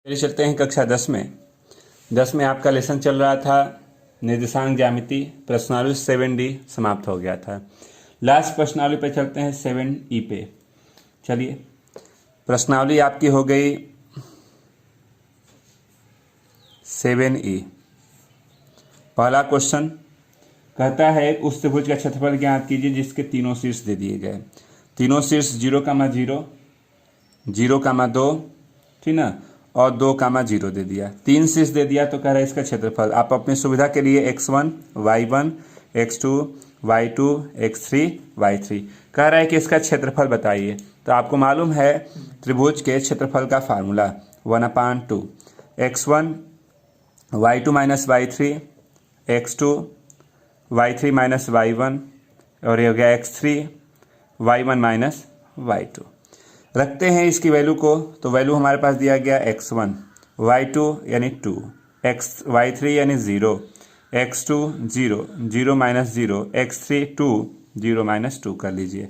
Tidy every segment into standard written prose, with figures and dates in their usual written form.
चलिए चलते हैं कक्षा 10 में आपका लेसन चल रहा था निर्देशांक ज्यामिति। प्रश्नावली 7D समाप्त हो गया था। लास्ट प्रश्नावली पे चलते हैं 7E पे। चलिए प्रश्नावली आपकी हो गई 7E। पहला क्वेश्चन कहता है उस त्रिभुज का क्षेत्रफल ज्ञात कीजिए जिसके तीनों शीर्ष दे दिए गए। तीनों शीर्ष 0,0, 0,2, ठीक ना, और 2,0 दे दिया। तीन शीर्ष दे दिया तो कह रहा है इसका क्षेत्रफल। आप अपनी सुविधा के लिए x1, y1, x2, y2, x3, y3 कह रहा है कि इसका क्षेत्रफल बताइए। तो आपको मालूम है त्रिभुज के क्षेत्रफल का formula 1/2 x1 y2 minus y3 x2 y3 minus y1 और ये हो गया x3 y1 माइनस y2। रखते हैं इसकी वैल्यू को, तो वैल्यू हमारे पास दिया गया x1 y2 यानी 2 y3 यानी 0 x2 0 0 माइनस 0 x3 2 0 माइनस 2 कर लीजिए।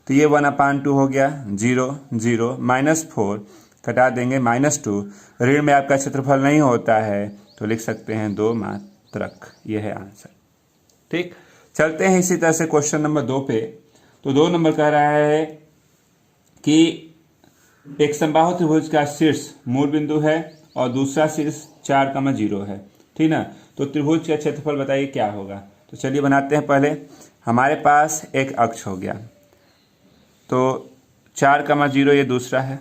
तो ये 1/2 हो गया। 0 0 -4 कटा देंगे -2। ऋण में आपका क्षेत्रफल नहीं होता है तो लिख सकते हैं 2 मात्रक। यह है आंसर। ठीक, चलते हैं इसी तरह से क्वेश्चन नंबर 2 पे। तो 2 नंबर कह रहा है कि एक समबाहु त्रिभुज का शीर्ष मूल बिंदु है और दूसरा शीर्ष 4,0 है, ठीक ना। तो त्रिभुज का क्षेत्रफल बताइए क्या होगा। तो चलिए बनाते हैं। पहले हमारे पास एक अक्ष हो गया, तो 4,0 ये दूसरा है,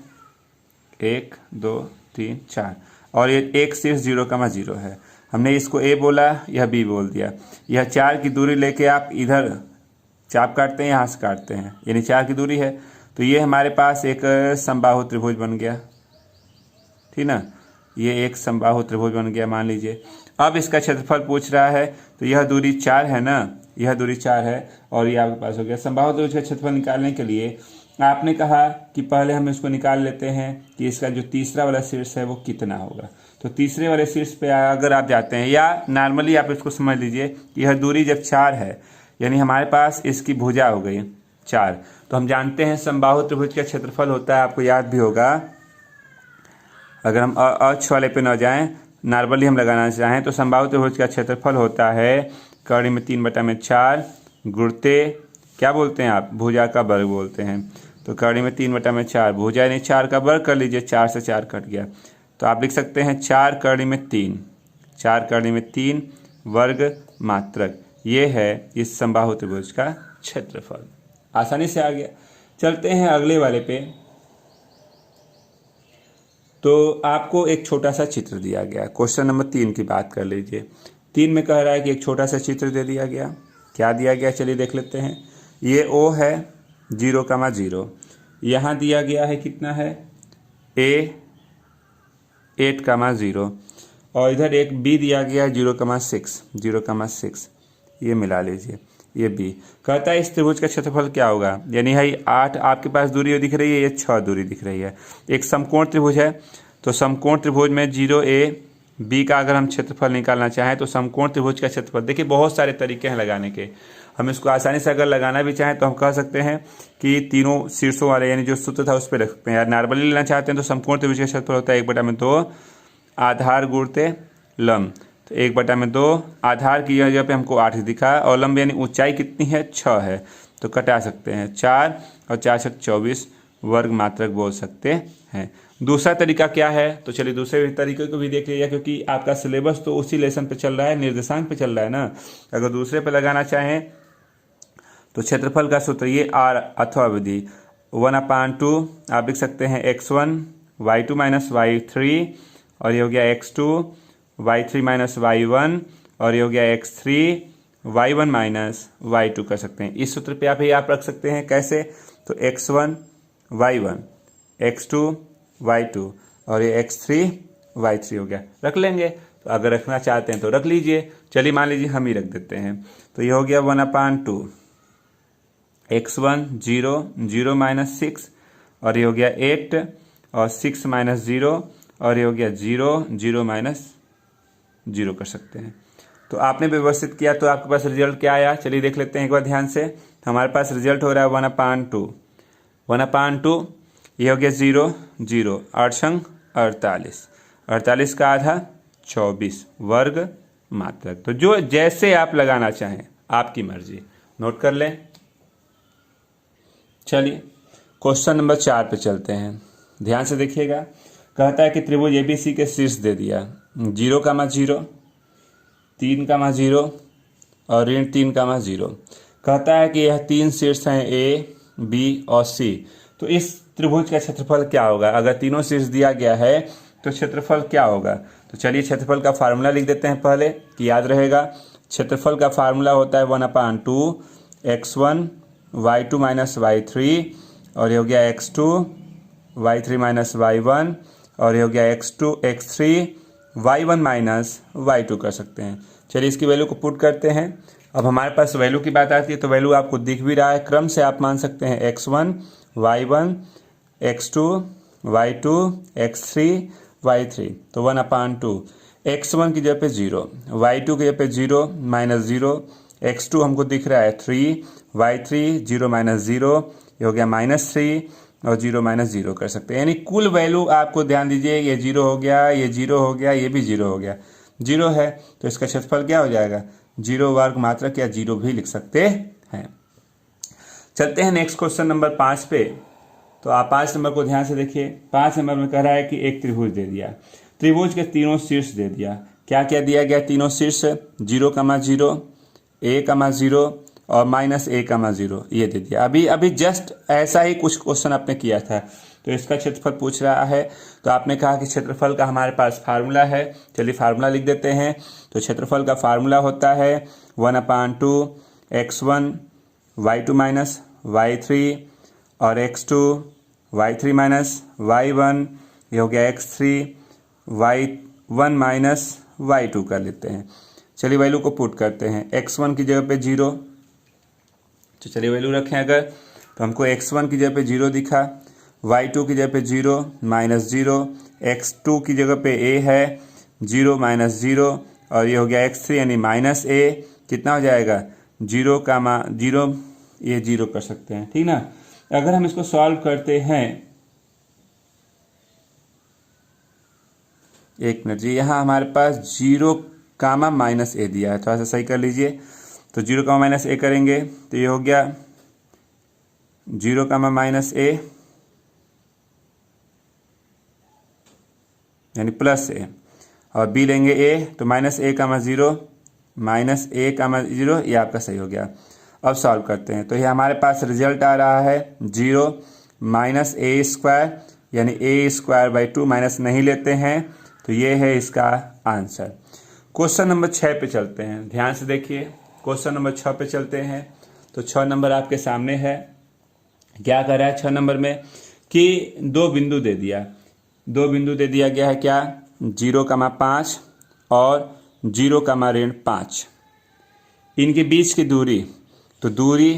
1 2 3 4, और ये एक शीर्ष 0,0 है। हमने इसको A बोला, यह B बोल दिया। यह 4 की दूरी लेके आप इधर चाप काटते हैं, यहाँ से काटते हैं, यानी 4 की दूरी है। तो ये हमारे पास एक समबाहु त्रिभुज बन गया, ठीक ना। ये एक समबाहु त्रिभुज बन गया मान लीजिए। अब इसका क्षेत्रफल पूछ रहा है, तो यह दूरी 4 है ना, यह दूरी 4 है और ये आपके पास हो गया। समबाहु त्रिभुज का क्षेत्रफल निकालने के लिए आपने कहा कि पहले हम इसको निकाल लेते हैं कि इसका जो तीसरा वाला शीर्ष है वो कितना होगा। तो तीसरे वाले शीर्ष पे अगर आप जाते हैं, या नॉर्मली आप इसको समझ लीजिए कि यह दूरी जब 4 है यानी हमारे पास इसकी भुजा हो गई 4। तो हम जानते हैं समबाहु त्रिभुज का क्षेत्रफल होता है, आपको याद भी होगा। अगर हम अक्ष वाले पे न जाएं, नॉर्मली हम लगाना चाहें तो समबाहु त्रिभुज का क्षेत्रफल होता है कड़ी में 3/4 गुणते क्या बोलते हैं आप, भुजा का वर्ग बोलते हैं। तो कड़ी में 3/4 भुजा यानी 4 का वर्ग कर लीजिए, 4 से 4 कट गया। तो आप लिख सकते हैं 4 कड़ी में 3, 4 कड़ी में 3 वर्ग मात्रक। ये है इस समबाहु त्रिभुज का क्षेत्रफल। आसानी से आ गया। चलते हैं अगले वाले पे। तो आपको एक छोटा सा चित्र दिया गया। क्वेश्चन नंबर 3 की बात कर लीजिए। 3 में कह रहा है कि एक छोटा सा चित्र दे दिया गया। क्या दिया गया चलिए देख लेते हैं। ये O है 0,0, यहाँ दिया गया है कितना है A 8,0, और इधर एक B दिया गया है 0,6। ये मिला लीजिए, ये B। कहता है इस त्रिभुज का क्षेत्रफल क्या होगा। यानी है 8 आपके पास दूरी दिख रही है, ये 6 दूरी दिख रही है। एक समकोण त्रिभुज है, तो समकोण त्रिभुज में 0AB का अगर हम क्षेत्रफल निकालना चाहें तो समकोण त्रिभुज का क्षेत्रफल, देखिए बहुत सारे तरीके हैं लगाने के। हम इसको आसानी से अगर लगाना भी चाहें तो हम कह सकते हैं कि तीनों शीर्षों वाले यानी जो सूत्र था उस पर रख सकते हैं। यार नॉर्मली लेना चाहते हैं तो समकोण त्रिभुज का क्षेत्रफल होता है 1/2 आधार गुणते लंब। तो 1/2 आधार की जगह पे हमको 8 दिखा, और लंब यानी ऊंचाई कितनी है 6 है, तो कटा सकते हैं 4 और 4 से 24 वर्ग मात्रक बोल सकते हैं। दूसरा तरीका क्या है, तो चलिए दूसरे तरीके को भी देख लीजिए, क्योंकि आपका सिलेबस तो उसी लेसन पे चल रहा है, निर्देशांक पे चल रहा है ना। अगर दूसरे पे लगाना चाहें तो क्षेत्रफल का सूत्र ये R अथवा विधि 1/2 आप लिख सकते हैं x1 y2 माइनस y3, और ये हो गया x2 y3 माइनस y1, और ये हो गया x3 y1 माइनस y2 कर सकते हैं। इस सूत्र पे आप रख सकते हैं कैसे, तो x1 y1 x2 y2 और ये x3 y3 हो गया। रख लेंगे, तो अगर रखना चाहते हैं तो रख लीजिए। चलिए मान लीजिए हम ही रख देते हैं। तो ये हो गया 1/2 x1 0 0 माइनस 6, और ये हो गया 8 और 6 माइनस 0, और ये हो गया 0 0 माइनस 0 कर सकते हैं। तो आपने व्यवस्थित किया तो आपके पास रिजल्ट क्या आया चलिए देख लेते हैं एक बार ध्यान से। हमारे पास रिजल्ट हो रहा है 1/2 ये हो गया 0 0 8 संग 48, 48 का आधा 24 वर्ग मात्रक। तो जो जैसे आप लगाना चाहें, आपकी मर्जी, नोट कर लें। चलिए क्वेश्चन नंबर 4 पे चलते हैं, ध्यान से देखिएगा। कहता है कि त्रिभुज एबीसी के शीर्ष दे दिया 0,0, 3,0 और ऋण 3,0। कहता है कि यह तीन शीर्ष हैं ए, बी और सी। तो इस त्रिभुज का क्षेत्रफल क्या होगा? अगर तीनों शीर्ष दिया गया है तो क्षेत्रफल क्या होगा? तो चलिए क्षेत्रफल का फार्मूला लिख देते हैं पहले, कि याद रहेगा। क्षेत्रफल का फार्मूला होता है 1/2 x1 y2 माइनस y3, और ये हो गया x2 y3 माइनस y1, और ये हो गया x3 y1 माइनस y2 कर सकते हैं। चलिए इसकी वैल्यू को पुट करते हैं। अब हमारे पास वैल्यू की बात आती है तो वैल्यू आपको दिख भी रहा है, क्रम से आप मान सकते हैं x1 y1 x2 y2 x3 y3। तो 1/2 x1 की जगह पे 0, y2 की जगह पे 0 माइनस 0, x2 हमको दिख रहा है 3, y3 0 माइनस 0, ये हो गया -3 और 0 माइनस 0 कर सकते हैं। यानी कुल वैल्यू आपको ध्यान दीजिए, ये 0 हो गया, ये 0 हो गया, ये भी 0 हो गया। 0 है तो इसका क्षेत्रफल क्या हो जाएगा? 0 वर्ग मात्रक या 0 भी लिख सकते हैं। चलते हैं नेक्स्ट क्वेश्चन नंबर 5 पे। तो आप 5 नंबर को ध्यान से देखिए। 5 नंबर में कह रहा है कि एक त्रिभुज दे दिया, त्रिभुज के तीनों शीर्ष दे दिया। क्या क्या दिया गया? तीनों शीर्ष 0,0, a,0 और -a,0 ये दे दिया। अभी जस्ट ऐसा ही कुछ क्वेश्चन आपने किया था, तो इसका क्षेत्रफल पूछ रहा है। तो आपने कहा कि क्षेत्रफल का हमारे पास फार्मूला है, चलिए फार्मूला लिख देते हैं। तो क्षेत्रफल का फार्मूला होता है 1/2 x1 y2 माइनस y3 और x2 y3 माइनस y1, ये हो गया x3 y1 माइनस y2 कर लेते हैं। चलिए वैल्यू को पुट करते हैं। x1 की जगह पे 0, तो चलिए वैल्यू रखें अगर, तो हमको x1 की जगह पे 0 दिखा, y2 की जगह पे 0 माइनस 0, x2 की जगह पे a है 0 माइनस 0, और ये हो गया x3 यानी -a। कितना हो जाएगा? 0,0, ये 0 कर सकते हैं, ठीक ना। अगर हम इसको सॉल्व करते हैं, एक मिनट जी, यहाँ हमारे पास 0,-a दिया है, थोड़ा सा सही कर लीजिए। तो 0,-a करेंगे तो ये हो गया 0,-a यानी +a, और b लेंगे a, तो -a,0 -a,0, ये आपका सही हो गया। अब सॉल्व करते हैं तो ये हमारे पास रिजल्ट आ रहा है 0 -a² यानी a²/2, माइनस नहीं लेते हैं, तो ये है इसका आंसर। क्वेश्चन नंबर 6 पे चलते हैं, ध्यान से देखिए। क्वेश्चन नंबर 6 पे चलते हैं। तो 6 नंबर आपके सामने है। क्या कर रहा है 6 नंबर में? कि दो बिंदु दे दिया, दो बिंदु दे दिया गया है। क्या? 0,5 और 0,5। इनके बीच की दूरी, तो दूरी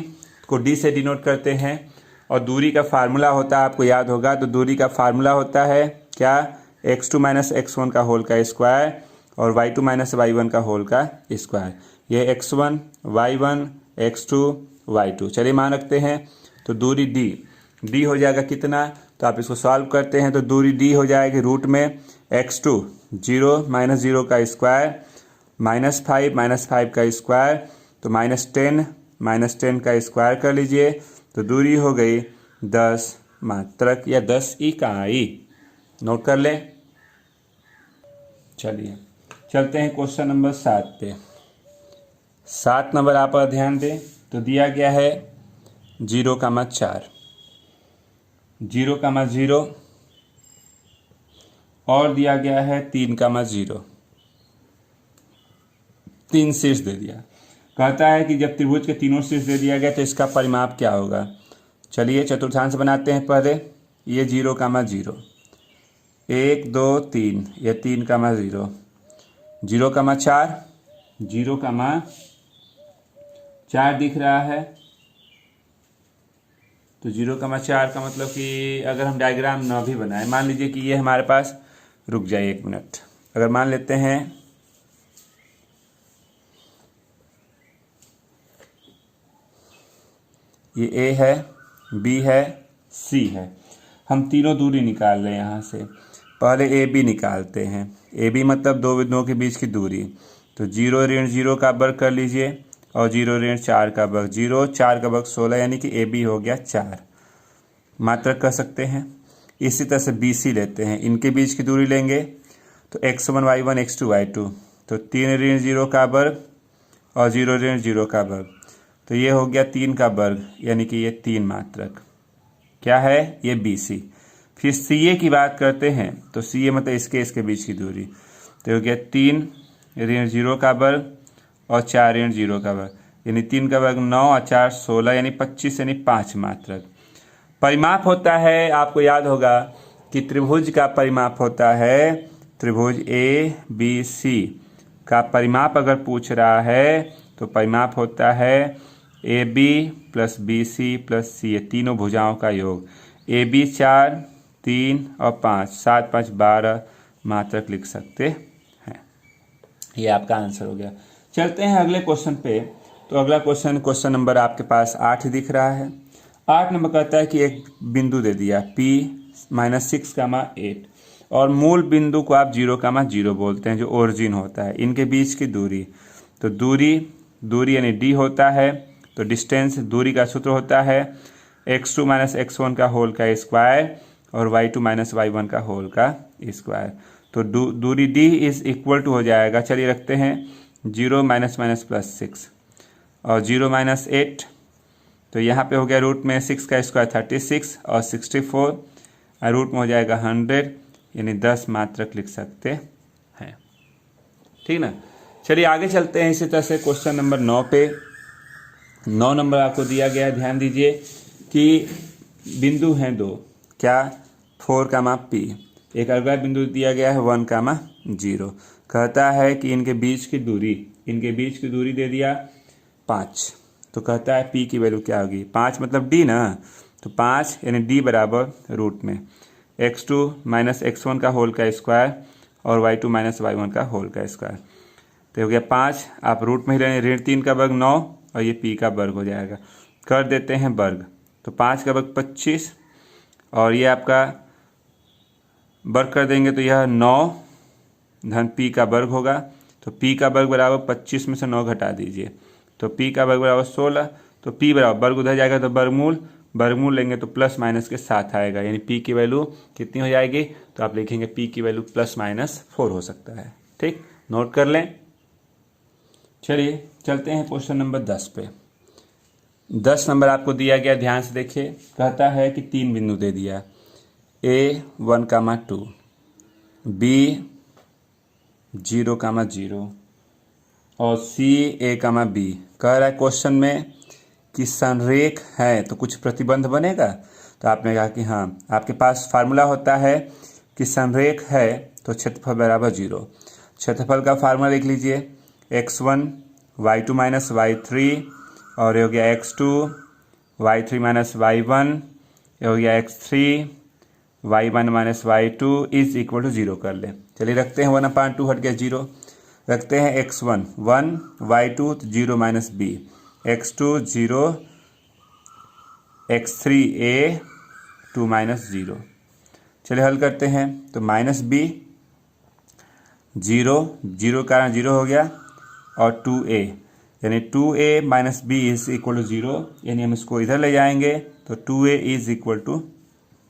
को d से डिनोट करते हैं, और दूरी का फार्मूला होता है, आपको याद होगा। तो दूरी का फार्मूला होता है क्या? x2 माइनस x1 का होल का स्क्वायर और y2 माइनस y1 का होल का स्क्वायर। ये x1 y1 x2 y2, चलिए मान रखते हैं। तो दूरी d हो जाएगा कितना? तो आप इसको सॉल्व करते हैं तो दूरी d हो जाएगी रूट में x2 0 माइनस 0 का स्क्वायर -5 का स्क्वायर, तो -10 का स्क्वायर कर लीजिए। तो दूरी हो गई 10 मात्रक या 10 इकाई। नोट कर ले। चलिए चलते हैं क्वेश्चन नंबर 7 पे। 7 नंबर आप ध्यान दें। तो दिया गया है 0,4, 0,0 और दिया गया है 3,0, 3 शीर्ष दे दिया। कहता है कि जब त्रिभुज के तीनों शीर्ष दे दिया गया तो इसका परिमाप क्या होगा? चलिए चतुर्थांश बनाते हैं पहले। ये 0,0, 1 2 3, ये 3,0, 0,4, 0,4 दिख रहा है। तो 0,4 का मतलब कि अगर हम डायग्राम न भी बनाए, मान लीजिए कि ये हमारे पास, रुक जाइए 1 मिनट, अगर मान लेते हैं ये A है, B है, C है, हम तीनों दूरी निकाल रहे हैं यहाँ से। पहले ए बी निकालते हैं। ए बी मतलब दो बिंदुओं के बीच की दूरी। तो 0 ऋण 0 का वर्ग कर लीजिए और 0 ऋण 4 का वर्ग, 0 4 का वर्ग 16, यानी कि ए बी हो गया 4 मात्रक कह सकते हैं। इसी तरह से बी सी लेते हैं, इनके बीच की दूरी लेंगे तो x1 y1 x2 y2, तो 3 ऋण 0 का वर्ग और 0 ऋण 0 का वर्ग, तो ये हो गया 3 का वर्ग, यानी कि ये 3 मात्रक क्या है, ये बी सी। फिर सी ए की बात करते हैं तो सी ए मतलब इसके बीच की दूरी, तो हो गया 3 ऋण 0 का वर्ग और 4 ऋण 0 का वर्ग, यानी 3 का वर्ग 9 और 4 16, यानी 25, यानी 5 मात्रक। परिमाप होता है, आपको याद होगा कि त्रिभुज का परिमाप होता है, त्रिभुज ए बी सी का परिमाप अगर पूछ रहा है तो परिमाप होता है A B plus B C plus C A, तीनों भुजाओं का योग। ए बी 4, 3 और 5, 7 5 12 मात्रक लिख सकते हैं। ये आपका आंसर हो गया। चलते हैं अगले क्वेश्चन पे। तो अगला क्वेश्चन नंबर आपके पास 8 दिख रहा है। 8 नंबर कहता है कि एक बिंदु दे दिया P -6, 8 और मूल बिंदु को आप 0, बोलते हैं, जो ओरिजिन होता है। इनके बीच की दूरी, तो दूरी यानी d होता है, तो डिस्टेंस दूरी का सूत्र होता है x2 - x1 का होल का स्क्वायर और y2 - y1 का होल का स्क्वायर। तो दूरी d इज इक्वल टू हो जाएगा, चलिए रखते हैं 0 -+6 और 0 - 8, तो यहाँ पे हो गया रूट में 6 का स्क्वायर 36 और 64 और रूट में हो जाएगा 100, यानी 10 मात्रक लिख सकते हैं। ठीक ना, चलिए आगे चलते हैं। इसी तरह से क्वेश्चन नंबर 9 पे, 9 नंबर आपको दिया गया है। ध्यान दीजिए कि बिंदु हैं दो, क्या 4, P, एक अगला बिंदु दिया गया है 1, 0। कहता है कि इनके बीच की दूरी दे दिया 5, तो कहता है P की वैल्यू क्या होगी। 5 मतलब D ना, तो 5 यानी D बराबर रूट में x2 - x1 का होल का स्क्वायर और y2 - y1 का होल का स्क्वायर, तो हो गया 5, आप रूट में ही रहें, ऋण 3 का वर्ग 9 और ये P का वर्ग हो जाएगा। कर देते हैं वर्ग, तो 5 का वर्ग 25 और ये आपका वर्ग कर देंगे तो यह 9 धन P का वर्ग होगा। तो P का वर्ग बराबर 25 में से 9 घटा दीजिए, तो P का वर्ग बराबर 16, तो P बराबर वर्ग उधर जाएगा तो वर्गमूल लेंगे तो प्लस माइनस के साथ आएगा, यानी P की वैल्यू कितनी हो जाएगी, तो आप लिखेंगे P की वैल्यू ±4 हो सकता है। ठीक, नोट कर लें। चलिए चलते हैं क्वेश्चन नंबर 10 पे। 10 नंबर आपको दिया गया, ध्यान से देखिए। कहता है कि 3 बिंदु दे दिया, A 1, 2, B 0, 0 और C A, B। कह रहा है क्वेश्चन में कि संरेख है तो कुछ प्रतिबंध बनेगा, तो आपने कहा कि हाँ। आपके पास फार्मूला होता है कि संरेख है तो क्षेत्रफल बराबर 0। क्षेत्रफल का फार्मूला लिख लीजिए, x1 y2 - y3 और ये हो गया x2 y3 - y1, ये हो गया x3 y1 - y2 is equal to 0 कर ले। चलिए रखते हैं 1/2 हट गया 0, रखते हैं x1 1 y2 0 - b, x2 0 x3 a 2 - 0। चलिए हल करते हैं, तो -b 0 का 0 हो गया और 2a, यानी 2a - b is equal to 0, यानी हम इसको इधर ले जाएंगे तो 2a is equal to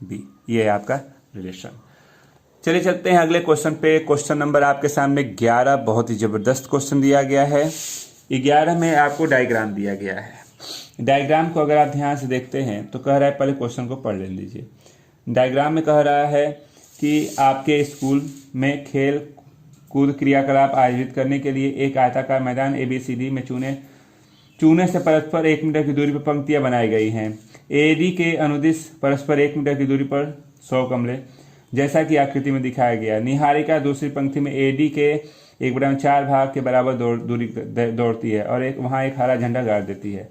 b। ये है आपका रिलेशन। चलिए चलते हैं अगले क्वेश्चन पे। क्वेश्चन नंबर आपके सामने 11, बहुत ही जबरदस्त क्वेश्चन दिया गया है। 11 में आपको डायग्राम दिया गया है। डायग्राम को अगर आप ध्यान से देखते हैं तो कह रहा है, पहले क्वेश्चन को पढ़ लेने दीजिए। डायग्राम में कह रहा है कि आपके स्कूल में खेल कूद क्रियाकलाप आयोजित करने के लिए एक आयताकार मैदान ABCD में चूने से परस्पर 1 मीटर की दूरी पर पंक्तियां बनाई गई हैं। AD के अनुदिश परस्पर 1 मीटर की दूरी पर 100 कमरे, जैसा कि आकृति में दिखाया गया। निहारिका दूसरी पंक्ति में AD के 1/4 भाग के बराबर दूरी दौड़ती है और वहां एक हरा झंडा गाड़ देती है।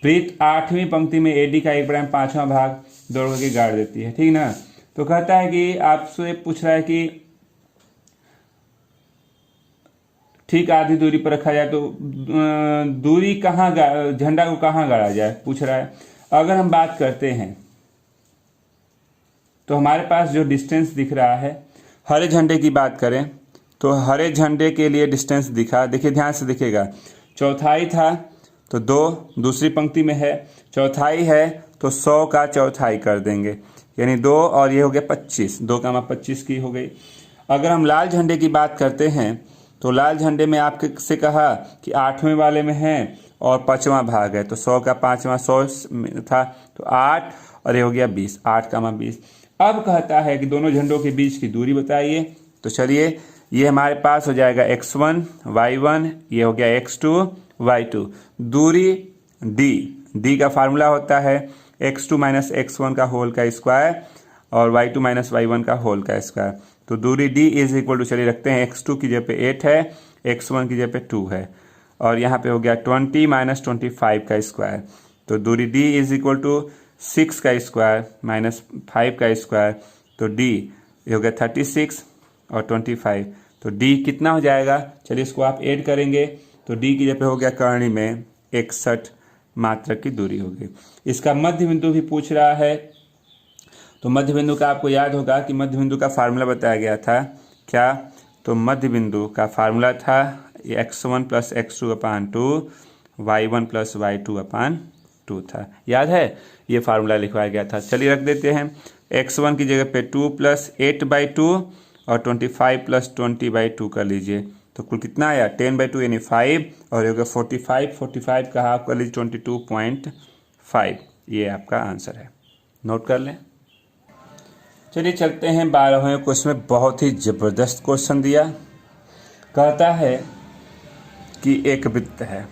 प्रीत 8वीं पंक्ति में AD का 1/5वां भाग दौड़ करके गाड़ देती है। ठीक ना, तो कहता है कि आपसे पूछ रहा है कि ठीक आधी दूरी पर रखा जाए तो दूरी कहाँ, झंडा को कहाँ गाड़ा जाए, पूछ रहा है। अगर हम बात करते हैं तो हमारे पास जो डिस्टेंस दिख रहा है हरे झंडे की बात करें तो हरे झंडे के लिए डिस्टेंस दिखा, देखिए ध्यान से दिखेगा, चौथाई था तो 2 दूसरी पंक्ति में है, चौथाई है तो 100 का चौथाई कर देंगे, यानी 2 और ये हो गया 25, 2,25 की हो गई। अगर हम लाल झंडे की बात करते हैं तो लाल झंडे में आपके से कहा कि 8वें वाले में है और 5वां भाग है, तो 100 का 5वां 100 था तो 8 और ये हो गया 20, 8,20। अब कहता है कि दोनों झंडों के बीच की दूरी बताइए, तो चलिए ये हमारे पास हो जाएगा x1 y1, ये हो गया x2 y2। दूरी d का फार्मूला होता है x2 माइनस x1 का होल का स्क्वायर और y2 माइनस y1 का होल का स्क्वायर। तो दूरी d इज इक्वल टू, चलिए रखते हैं, x2 की जगह पे 8 है, x1 की जगह पे 2 है और यहाँ पे हो गया 20 माइनस 25 का स्क्वायर। तो दूरी d इज इक्वल टू 6 का स्क्वायर माइनस 5 का स्क्वायर, तो d ये हो गया 36 और 25, तो d कितना हो जाएगा, चलिए इसको आप ऐड करेंगे तो d की जगह पे हो गया करणी में 61 मात्रक की दूरी होगी। इसका मध्य बिंदु भी पूछ रहा है, तो मध्य बिंदु का आपको याद होगा कि मध्य बिंदु का फार्मूला बताया गया था क्या, तो मध्य बिंदु का फार्मूला था x1 प्लस x2 अपान 2 y1 प्लस y2 अपान 2 था, याद है, ये फार्मूला लिखवाया गया था। चलिए रख देते हैं, x1 की जगह पे 2 प्लस 8/2 और 25 प्लस 20/2 कर लीजिए, तो कुल कितना आया 10/2 यानी 5 और ये होगा 45 का हाफ कर लीजिए 22.5, ये आपका आंसर है, नोट कर लें। चलिए चलते हैं 12वें क्वेश्चन में, बहुत ही ज़बरदस्त क्वेश्चन दिया। कहता है कि एक वृत्त है,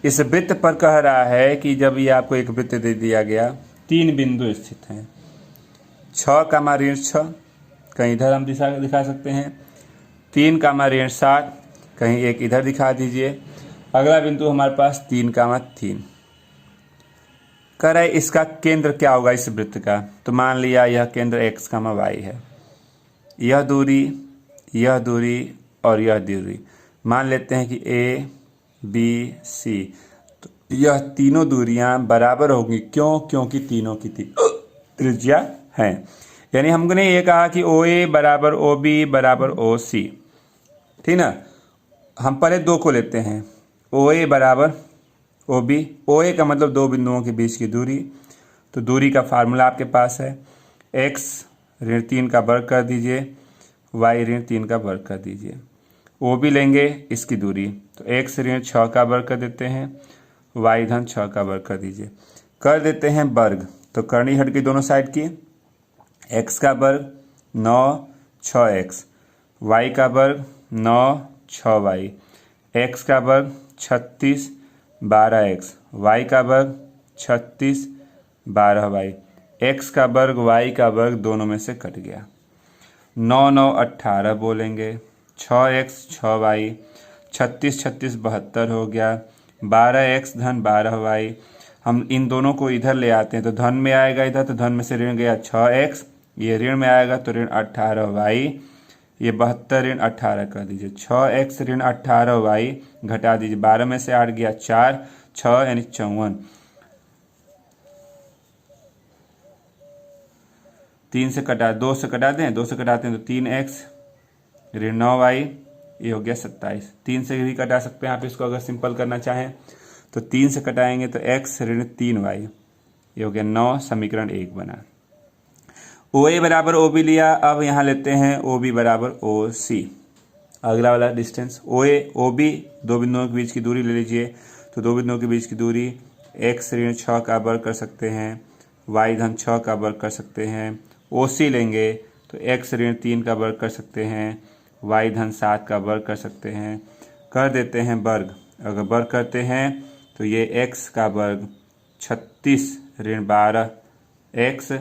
इस वृत्त पर कह रहा है कि जब ये आपको एक वृत्त दे दिया गया, 3 बिंदु स्थित हैं, 6, कहीं इधर हम दिखा सकते हैं, 3, 7, कहीं एक इधर दिखा दीजिए। अगला बिंदु हमारे पास 3, कह रहा है इसका केंद्र क्या होगा इस वृत्त का, तो मान लिया यह केंद्र x, y है, यह दूरी और यह दूरी मान लेते हैं कि a b c, तो यह तीनों दूरियां बराबर होंगी, क्योंकि तीनों की त्रिज्या हैं। यानी हमने ये कहा कि OA बराबर OB बराबर OC, ठीक ना। हम पहले 2 को लेते हैं, OA बराबर OB, OA का मतलब 2 बिंदुओं के बीच की दूरी, तो दूरी का फार्मूला आपके पास है x ऋण 3 का वर्ग कर दीजिए, y ऋण 3 का वर्ग कर दीजिए। OB लेंगे इसकी दूरी, तो x ऋण 6 का वर्ग कर देते हैं, y धन 6 का वर्ग कर दीजिए, कर देते हैं वर्ग, तो करनी हट गई दोनों साइड की, x का वर्ग 9 6x, y का वर्ग 9 6y, x का वर्ग 36 12x, y का वर्ग 36 12y, x का वर्ग y का वर्ग दोनों में से कट गया, 9 9 18 बोलेंगे, 6x 6y, 36 36 72 हो गया, 12x धन 12y। हम इन दोनों को इधर ले आते हैं तो धन में आएगा इधर, तो धन में से ऋण गया 6x, ये ऋण में आएगा तो ऋण 18y, ये 72 ऋण 18 कर दीजिए, 6x ऋण 18y घटा दीजिए, 12 में से 8 गया 4, 6 यानी 54, 3 से कटा 2 से कटा दें, 2 से कटाते हैं तो 3x ऋण 9y, ये हो गया 27, 3 से भी कटा सकते हैं आप इसको अगर सिंपल करना चाहें, तो 3 से कटाएंगे तो x ऋण 3y, ये हो गया 9, समीकरण 1 बना। OA बराबर OB लिया, अब यहाँ लेते हैं OB बराबर OC, अगला वाला डिस्टेंस OA OB 2 बिंदुओं के बीच की दूरी ले लीजिए, तो 2 बिंदुओं के बीच की दूरी x ऋण 6 का वर्ग कर सकते हैं, y धन 6 का वर्ग कर सकते हैं, OC लेंगे तो x ऋण 3 का वर्ग कर सकते हैं, y धन 7 का वर्ग कर सकते हैं, कर देते हैं वर्ग, अगर वर्ग करते हैं तो ये x का वर्ग 36 ऋण 12x,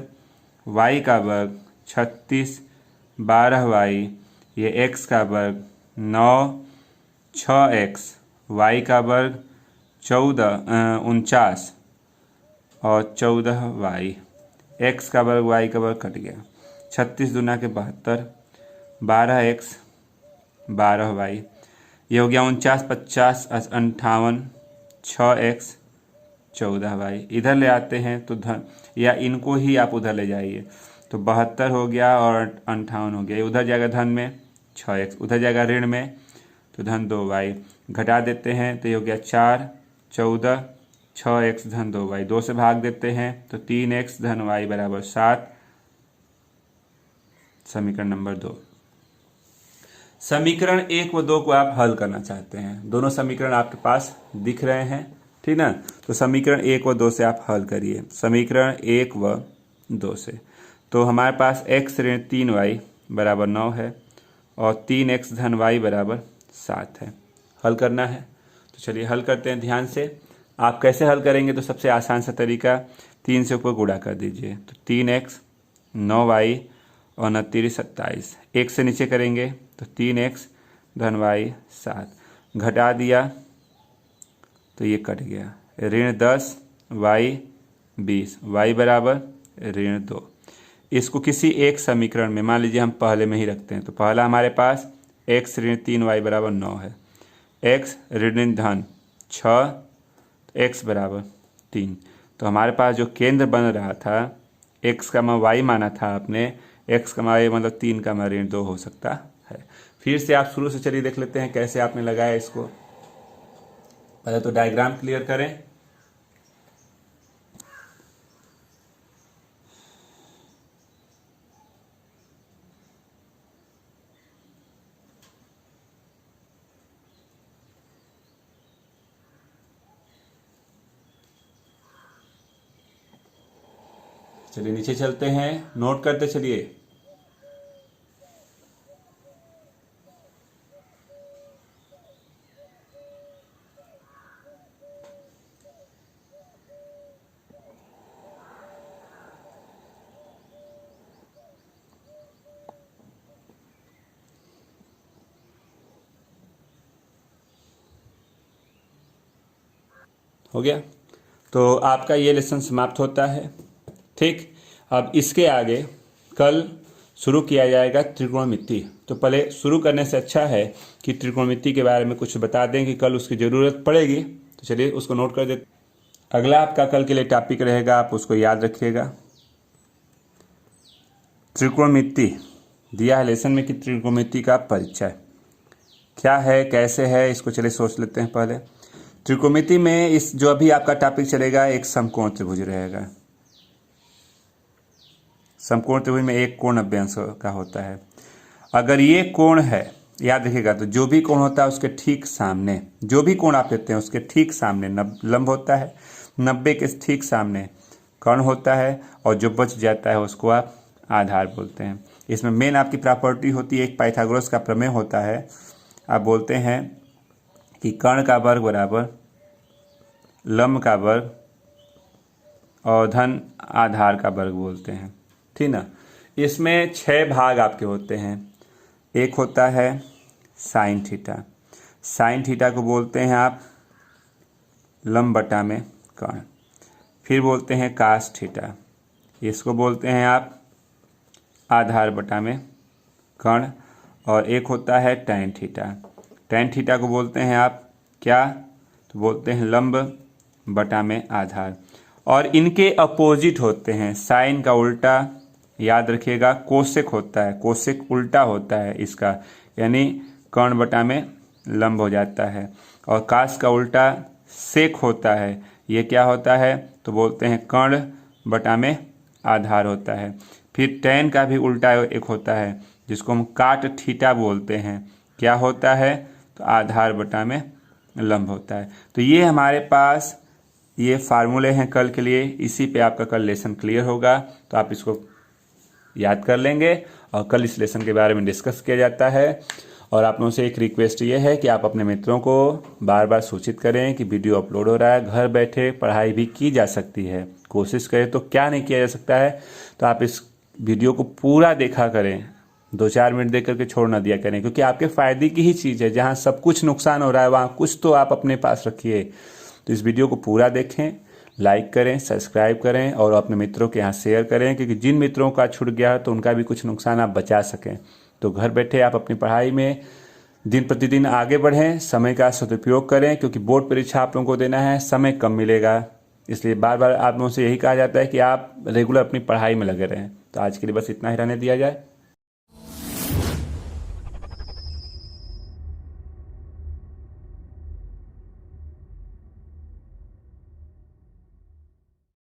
y का वर्ग 36 12y, ये x का वर्ग 9 6x, y का वर्ग 49 और 14y, x का वर्ग y का वर्ग कट गया, 36 दूना के 72, 12x 12y, ये हो गया 49 50 58, 6x 14y, इधर ले आते हैं तो धन, या इनको ही आप उधर ले जाइए, तो 72 हो गया और 58 हो गया। उधर जाएगा धन में 6x, उधर जाएगा ऋण में तो धन 2y, घटा देते हैं तो ये हो गया 4, 14, 6x धन 2y, 2 से भाग देते हैं तो 3x धन y बराबर 7। समीकरण नंबर 2। समीकरण 1 व 2 को आप हल करना चाहते हैं, दोनों समीकरण आपके पास दिख रहे हैं, ठीक ना। तो समीकरण 1 व 2 से आप हल करिए। समीकरण 1 व 2 से तो हमारे पास x ऋण 3y बराबर 9 है और 3x धन y बराबर 7 है। हल करना है तो चलिए हल करते हैं ध्यान से। आप कैसे हल करेंगे तो सबसे आसान सा तरीका 3 से ऊपर गुणा कर दीजिए तो 3x 9y और 29 27, 1 से नीचे करेंगे तो 3x धन y 7, घटा दिया तो ये कट गया, ऋण 10 y 20, y बराबर ऋण 2। इसको किसी एक समीकरण में मान लीजिए हम पहले में ही रखते हैं तो पहला हमारे पास x ऋण 3y बराबर 9 है, x ऋण धन 6, x बराबर 3। तो हमारे पास जो केंद्र बन रहा था x का मान y माना था आपने, x का मान मतलब 3 का मान ऋण 2 हो सकता है। फिर से आप शुरू से चलिए देख लेते हैं कैसे आपने लगाया इसको। पहले तो डायग्राम क्लियर करें। चलिए नीचे चलते हैं, नोट करते चलिए। हो गया तो आपका ये लेसन समाप्त होता है, ठीक। अब इसके आगे कल शुरू किया जाएगा त्रिकोणमिति। तो पहले शुरू करने से अच्छा है कि त्रिकोणमिति के बारे में कुछ बता दें कि कल उसकी ज़रूरत पड़ेगी। तो चलिए उसको नोट कर देते। अगला आपका कल के लिए टॉपिक रहेगा, आप उसको याद रखिएगा। त्रिकोणमिति दिया है लेसन में कि त्रिकोणमिति का परिचय क्या है, कैसे है, इसको चलिए सोच लेते हैं पहले। त्रिकोणमिति में इस जो अभी आपका टॉपिक चलेगा एक समकोण त्रिभुज रहेगा। समकोण त्रिभुज में एक कोण 90 अंश का होता है। अगर ये कोण है, याद रखिएगा, तो जो भी कोण होता है उसके ठीक सामने, जो भी कोण आप लेते हैं उसके ठीक सामने लंब होता है, 90 के ठीक सामने कर्ण होता है और जो बच जाता है उसको आप आधार बोलते हैं। इसमें मेन आपकी प्रॉपर्टी होती है, एक पाइथागोरस का प्रमेय होता है। आप बोलते हैं कि कर्ण का वर्ग बराबर लंब का वर्ग और धन आधार का वर्ग बोलते हैं, ठीक ना। इसमें 6 भाग आपके होते हैं। एक होता है साइन थीटा, साइन थीटा को बोलते हैं आप लंब बटा में कर्ण। फिर बोलते हैं कास थीटा, इसको बोलते हैं आप आधार बटा में कर्ण। और एक होता है टैन थीटा, टैन थीटा को बोलते हैं आप क्या, तो बोलते हैं लंब बटा में आधार। और इनके अपोजिट होते हैं, साइन का उल्टा याद रखिएगा कोसेक होता है, कोसेक उल्टा होता है इसका, यानी कर्ण बटा में लंब हो जाता है। और कास का उल्टा सेक होता है, ये क्या होता है, तो बोलते हैं कर्ण बटा में आधार होता है। फिर टैन का भी उल्टा एक होता है जिसको हम काट थीटा बोलते हैं, क्या होता है, तो आधार बटा में लंब होता है। तो ये हमारे पास ये फार्मूले हैं कल के लिए, इसी पे आपका कल लेसन क्लियर होगा। तो आप इसको याद कर लेंगे और कल इस लेसन के बारे में डिस्कस किया जाता है। और आप लोगों से एक रिक्वेस्ट ये है कि आप अपने मित्रों को बार बार सूचित करें कि वीडियो अपलोड हो रहा है, घर बैठे पढ़ाई भी की जा सकती है। कोशिश करें तो क्या नहीं किया जा सकता है। तो आप इस वीडियो को पूरा देखा करें, 2-4 मिनट देख करके छोड़ ना दिया करें, क्योंकि आपके फ़ायदे की ही चीज़ है। जहाँ सब कुछ नुकसान हो रहा है वहाँ कुछ तो आप अपने पास रखिए। तो इस वीडियो को पूरा देखें, लाइक करें, सब्सक्राइब करें और अपने मित्रों के यहाँ शेयर करें, क्योंकि जिन मित्रों का छूट गया है तो उनका भी कुछ नुकसान आप बचा सकें। तो घर बैठे आप अपनी पढ़ाई में दिन प्रतिदिन आगे बढ़ें, समय का सदुपयोग करें, क्योंकि बोर्ड परीक्षा आप लोगों को देना है, समय कम मिलेगा। इसलिए बार बार आप लोगों से यही कहा जाता है कि आप रेगुलर अपनी पढ़ाई में लगे रहें। तो आज के लिए बस इतना ही रहने दिया जाए।